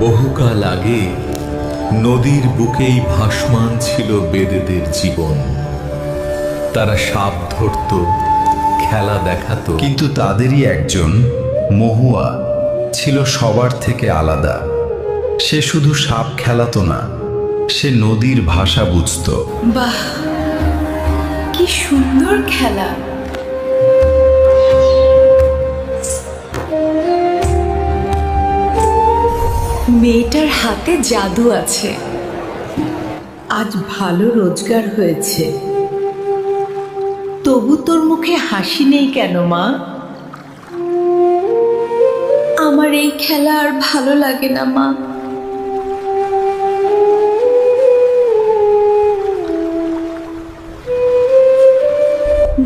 বহুকাল আগে নদীর বুকেই ভাসমান ছিল বেদেদের জীবন। তারা সাপ ধরত, খেলা দেখাতো, কিন্তু তাদেরই একজন মহুয়া ছিল সবার থেকে আলাদা। সে শুধু সাপ খেলাতো না, সে নদীর ভাষা বুঝত। বাহ, কি সুন্দর খেলা! মেয়েটার হাতে জাদু আছে। আজ ভালো রোজগার হয়েছে, তবু তোর মুখে হাসি নেই কেন মা? আমার এই খেলা আর ভালো লাগে না মা।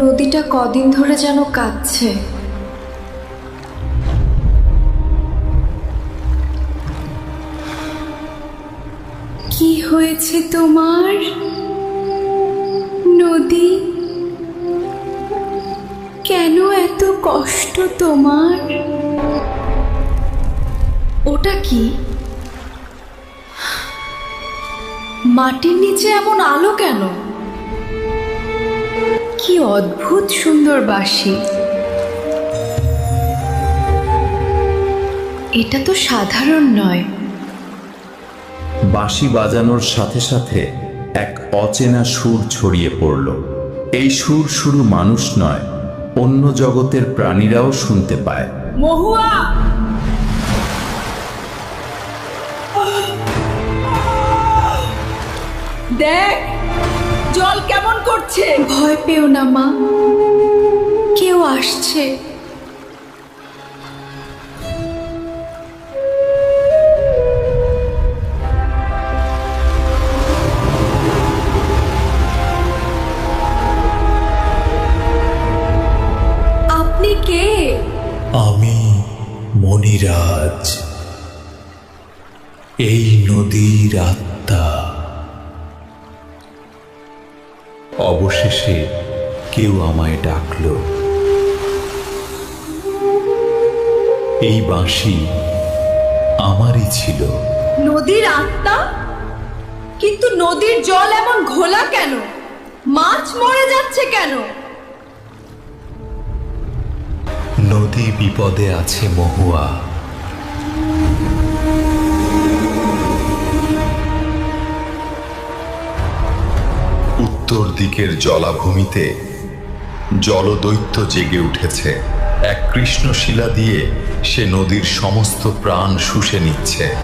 নদীটা কদিন ধরে যেন কাঁদছে। কি হয়েছে তোমার নদী? কেন এত কষ্ট তোমার? ওটা কি? মাটির নিচে এমন আলো কেন? কি অদ্ভুত সুন্দর বাঁশি! এটা তো সাধারণ নয়। বাঁশি বাজানোর সাথে সাথে এক অচেনা সুর ছড়িয়ে পড়ল। এই সুর শুধু মানুষ নয়, অন্য জগতের প্রাণীরাও শুনতে পায়। মহুয়া! দেখ জল কেমন করছে। ভয় পেও না মা, কেউ আসছে। আপনি কে? আমি মণিরাজ, এই নদীর আত্মা। অবশেষে কেউ আমায় ডাকলো। এই বাঁশি আমারই ছিল। নদীর আত্মা? কিন্তু নদীর জল এমন ঘোলা কেন? মাছ মরে যাচ্ছে কেন? নদী বিপদে আছে মহুয়া। উত্তর দিকের জলাভূমিতে জলদৈত্য জেগে উঠেছে। এক কৃষ্ণশিলা দিয়ে সে নদীর সমস্ত প্রাণ শুষে নিচ্ছে।